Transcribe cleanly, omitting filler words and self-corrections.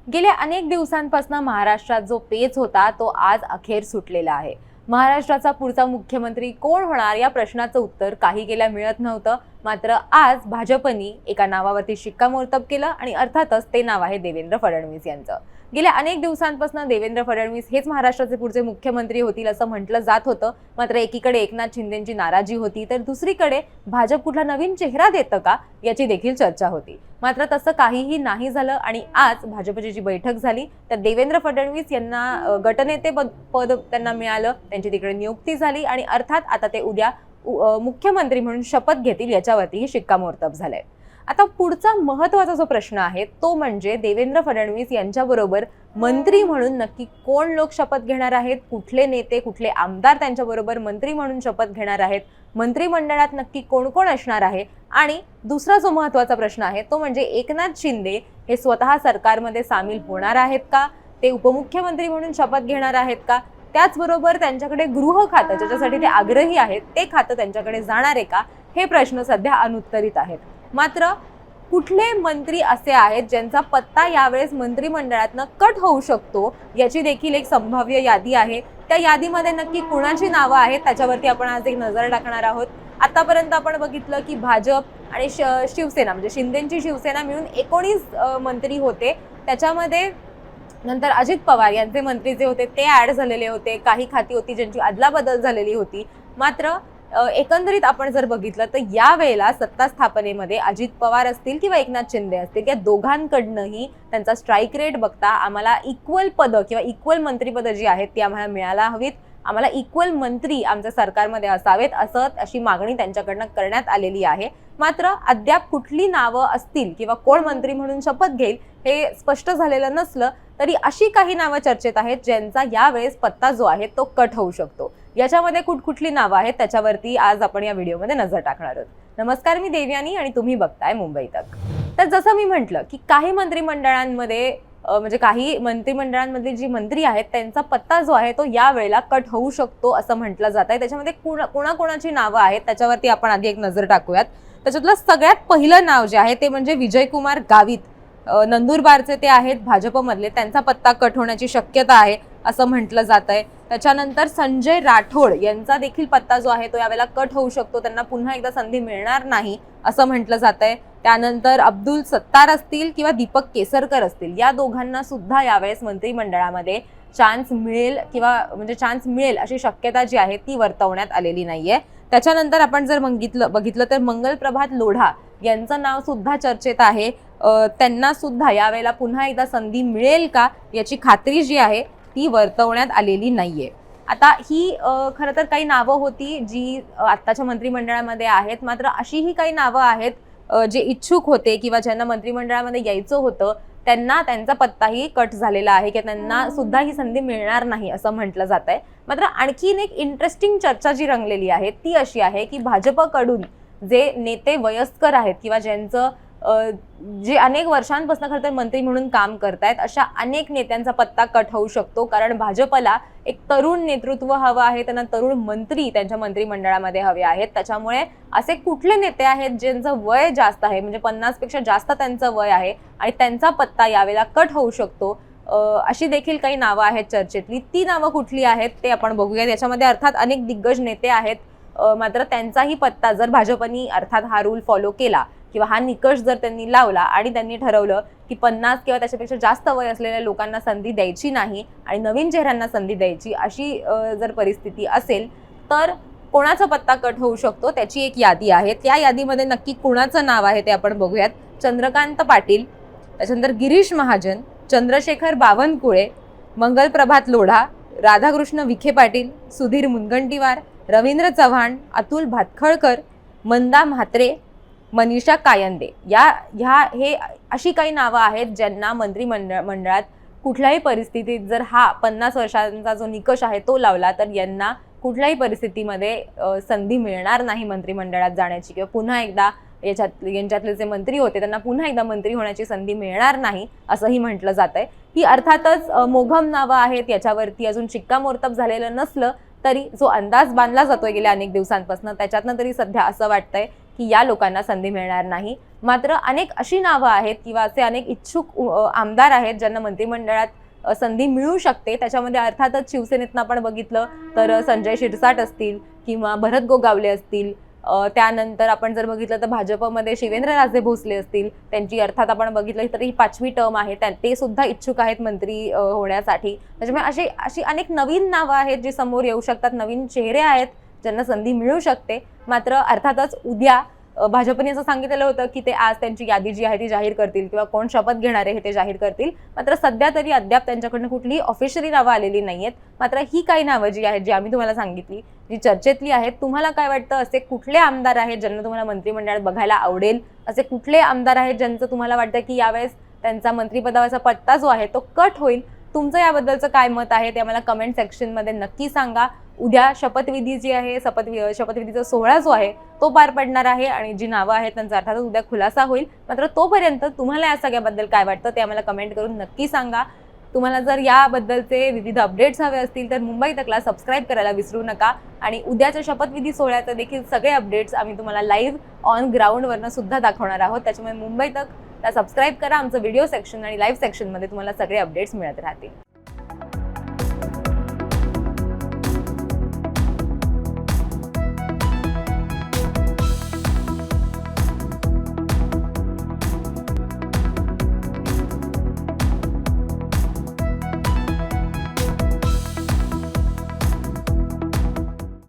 गेल्या अनेक दिवसांपासून महाराष्ट्रात जो पेच होता तो आज अखेर सुटलेला आहे। महाराष्ट्राचा पुढचा मुख्यमंत्री कोण होणार या प्रश्नाचं उत्तर काही गेल्या मिळत नव्हतं। मात्र आज भाजपनी एका नावावरती शिक्कामोर्तब केलं आणि अर्थातच ते नाव आहे देवेंद्र फडणवीस यांचं। गेल्या अनेक दिवसांपासून देवेंद्र फडणवीस हेच महाराष्ट्राचे पुढचे मुख्यमंत्री होतील असं म्हटलं जात होतं। मात्र एकीकडे एकनाथ शिंदेंची नाराजी होती तर दुसरीकडे भाजप कुठला नवीन चेहरा देतं का याची देखील चर्चा होती। मात्र तसं काहीही नाही झालं आणि आज भाजपची जी बैठक झाली त्यात देवेंद्र फडणवीस यांना गटनेते पद त्यांना मिळालं, त्यांची तिकडे नियुक्ती झाली आणि अर्थात आता ते उद्या मुख्यमंत्री म्हणून शपथ घेतील याच्यावरतीही शिक्कामोर्तब झालंय। आता पुढचा महत्त्वाचा जो प्रश्न आहे तो म्हणजे देवेंद्र फडणवीस यांच्याबरोबर मंत्री म्हणून नक्की कोण लोक शपथ घेणार आहेत, कुठले नेते कुठले आमदार त्यांच्याबरोबर मंत्री म्हणून शपथ घेणार आहेत, मंत्रिमंडळात नक्की कोण कोण असणार आहे आणि दुसरा जो महत्त्वाचा प्रश्न आहे तो म्हणजे एकनाथ शिंदे हे स्वतः सरकारमध्ये सामील होणार आहेत का, ते उपमुख्यमंत्री म्हणून शपथ घेणार आहेत का, त्याचबरोबर त्यांच्याकडे गृह खातं ज्याच्यासाठी ते आग्रही आहेत ते खातं त्यांच्याकडे जाणार आहे का, हे प्रश्न सध्या अनुत्तरित आहेत। मात्र कुठले मंत्री असे आहेत ज्यांचा पत्ता यावेळेस मंत्रिमंडळातनं कट होऊ शकतो याची देखील एक संभाव्य यादी आहे। त्या यादीमध्ये नक्की कुणाची नावं आहेत त्याच्यावरती आपण आज एक नजर टाकणार आहोत। आतापर्यंत आपण बघितलं की भाजप आणि शिवसेना म्हणजे शिंदेंची शिवसेना मिळून 19 मंत्री होते। त्याच्यामध्ये नंतर अजित पवार यांचे मंत्री जे होते ते ऍड झालेले होते, काही खाती होती ज्यांची अदलाबदल झालेली होती। मात्र एकंदरीत आपण जर बघितलं तर यावेळेला सत्ता स्थापनेमध्ये अजित पवार असतील किंवा एकनाथ शिंदे असतील या दोघांकडनंही त्यांचा स्ट्राईक रेट बघता आम्हाला इक्वल पदं किंवा इक्वल मंत्रीपदं जी आहेत ती आम्हाला मिळायला हवीत, आम्हाला इक्वल मंत्री आमच्या सरकारमध्ये असावेत अशी मागणी त्यांच्याकडनं करण्यात आलेली आहे। मात्र अद्याप कुठली नावं असतील किंवा कोण मंत्री म्हणून शपथ घेईल हे स्पष्ट झालेलं नसलं तरी अशी काही नावं चर्चेत आहेत ज्यांचा यावेळेस पत्ता जो आहे तो कट होऊ शकतो। याच्यामध्ये कुठली नावं आहेत त्याच्यावरती आज आपण या व्हिडिओमध्ये नजर टाकणार आहोत। नमस्कार, मी देवयानी आणि तुम्ही बघताय मुंबई तक। तर जसं मी म्हटलं की काही मंत्रिमंडळांमध्ये म्हणजे काही मंत्रिमंडळांमधली जी मंत्री आहेत त्यांचा पत्ता जो आहे तो या वेळेला कट होऊ शकतो असं म्हटलं जात आहे। त्याच्यामध्ये कोणाकोणाची नावं आहेत त्याच्यावरती आपण आधी एक नजर टाकूयात। त्याच्यातलं सगळ्यात पहिलं नाव जे आहे ते म्हणजे विजयकुमार गावित, नंदुरबारचे ते आहेत भाजपमधले, त्यांचा पत्ता कट होण्याची शक्यता आहे असं म्हटलं जात आहे। त्याच्यानंतर संजय राठोड यांचा देखील पत्ता जो आहे तो यावेळेला कट होऊ शकतो, त्यांना पुन्हा एकदा संधी मिळणार नाही असं म्हटलं जात आहे। त्यानंतर अब्दुल सत्तार असतील किंवा दीपक केसरकर असतील या दोघांना सुद्धा यावेळेस मंत्रिमंडळामध्ये चान्स मिळेल किंवा म्हणजे चान्स मिळेल अशी शक्यता जी आहे ती वर्तवण्यात आलेली नाहीये। त्याच्यानंतर आपण जर बघितलं तर मंगल प्रभात लोढा यांचं नाव सुद्धा चर्चेत आहे। त्यांना सुद्धा यावेळेला पुन्हा एकदा संधी मिळेल का याची खात्री जी आहे ती वर्तवण्यात आलेली नाहीये। आता ही खरं तर काही नावं होती जी आत्ताच्या मंत्रिमंडळामध्ये आहेत, मात्र अशीही काही नावं आहेत जे इच्छुक होते किंवा ज्यांना मंत्रिमंडळामध्ये यायचं होतं त्यांना त्यांचा पत्ताही कट झालेला आहे की त्यांना सुद्धा ही संधी मिळणार नाही असं म्हटलं जात आहे। मात्र आणखीन एक इंटरेस्टिंग चर्चा जी रंगलेली आहे ती अशी आहे की भाजपकडून जे नेते वयस्कर आहेत किंवा ज्यांचं जे अनेक वर्षांपासून खरं तर मंत्री म्हणून काम करतायत अशा अनेक नेत्यांचा पत्ता कट होऊ शकतो, कारण भाजपला एक तरुण नेतृत्व हवं आहे, त्यांना तरुण मंत्री त्यांच्या मंत्रिमंडळामध्ये हवे आहेत। त्याच्यामुळे असे कुठले नेते आहेत ज्यांचं वय जास्त आहे म्हणजे 50 पेक्षा जास्त त्यांचं वय आहे आणि त्यांचा पत्ता यावेळेला कट होऊ शकतो, अशी देखील काही नावं आहेत चर्चेतली। ती नावं कुठली आहेत ते आपण बघूयात। याच्यामध्ये अर्थात अनेक दिग्गज नेते आहेत, मात्र त्यांचाही पत्ता जर भाजपनी अर्थात हा रूल फॉलो केला किंवा हा निकष जर त्यांनी लावला आणि त्यांनी ठरवलं की 50 किंवा त्याच्यापेक्षा जास्त वय असलेल्या लोकांना संधी द्यायची नाही आणि नवीन चेहऱ्यांना संधी द्यायची अशी जर परिस्थिती असेल तर कोणाचा पत्ता कट होऊ शकतो त्याची एक यादी आहे। त्या यादीमध्ये नक्की कुणाचं नाव आहे ते आपण बघूयात। चंद्रकांत पाटील, त्याच्यानंतर गिरीश महाजन, चंद्रशेखर बावनकुळे, मंगल प्रभात लोढा, राधाकृष्ण विखे पाटील, सुधीर मुनगंटीवार, रवींद्र चव्हाण, अतुल भातखळकर, मंदा म्हात्रे, मनीषा कायंदे हे अशी काही नावं आहेत ज्यांना मंत्रिमंडळात कुठल्याही परिस्थितीत जर हा 50 वर्षांचा जो निकष आहे तो लावला तर यांना कुठल्याही परिस्थितीमध्ये संधी मिळणार नाही मंत्रिमंडळात जाण्याची किंवा पुन्हा एकदा यांच्यातले जे मंत्री होते त्यांना पुन्हा एकदा मंत्री होण्याची संधी मिळणार नाही असंही म्हटलं जात आहे। ही अर्थातच मोघम नावं आहेत, याच्यावरती अजून शिक्कामोर्तब झालेलं नसलं तरी जो अंदाज बांधला जातोय गेल्या अनेक दिवसांपासून त्याच्यातनं तरी सध्या असं वाटतंय की या लोकांना संधी मिळणार नाही. मात्र अनेक अशी नावं आहेत किंवा असे अनेक इच्छुक आमदार आहेत ज्यांना मंत्रिमंडळात संधी मिळू शकते. त्याच्यामध्ये अर्थातच शिवसेनेतनं आपण बघितलं तर संजय शिरसाट असतील किंवा भरत गोगावले असतील. त्यानंतर आपण जर बघितलं तर भाजपमध्ये शिवेंद्रराजे भोसले असतील. त्यांची अर्थात आपण बघितलं तर ही 5वी टर्म आहे. ते सुद्धा इच्छुक आहेत मंत्री होण्यासाठी. त्याच्यामुळे अशी अनेक नवीन नावं आहेत जी समोर येऊ शकतात. नवीन चेहरे आहेत ज्यांना संधी मिळू शकते. मात्र अर्थातच उद्या भाजपने असं सांगितलेलं होतं की ते आज त्यांची यादी जी आहे ती जाहीर करतील किंवा कोण शपथ घेणार आहे हे ते जाहीर करतील. मात्र सध्या तरी अद्याप त्यांच्याकडनं कुठलीही ऑफिशियली नावं आलेली नाहीयेत. मात्र ही काही नावं जी आहेत जी आम्ही तुम्हाला सांगितली, जी चर्चेतली आहेत. तुम्हाला काय वाटतं, असे कुठले आमदार आहेत ज्यांना तुम्हाला मंत्रिमंडळात बघायला आवडेल? असे कुठले आमदार आहेत ज्यांचं तुम्हाला वाटतं की यावेळेस त्यांचा मंत्रिपदावरचा पत्ता जो आहे तो कट होईल? तुमचं याबद्दलचं काय मत आहे ते आम्हाला कमेंट सेक्शनमध्ये नक्की सांगा. उद्या शपथविधी जी आहे, शपथविधीचा सोहळा जो आहे तो पार पडणार आहे आणि जी नावं आहेत त्यांचा अर्थातच उद्या खुलासा होईल. मात्र तोपर्यंत तुम्हाला या सगळ्याबद्दल काय वाटतं ते आम्हाला कमेंट करून नक्की सांगा. तुम्हाला जर याबद्दलचे विविध अपडेट्स हवे असतील तर मुंबई तकला सबस्क्राईब करायला विसरू नका. आणि उद्याच्या शपथविधी सोहळ्याचे देखील सगळे अपडेट्स आम्ही तुम्हाला लाईव्ह ऑन ग्राउंडवरनं सुद्धा दाखवणार आहोत. त्याच्यामुळे मुंबई तकला सबस्क्राईब करा. आमचं व्हिडिओ सेक्शन आणि लाईव्ह सेक्शनमध्ये तुम्हाला सगळे अपडेट्स मिळत राहतील.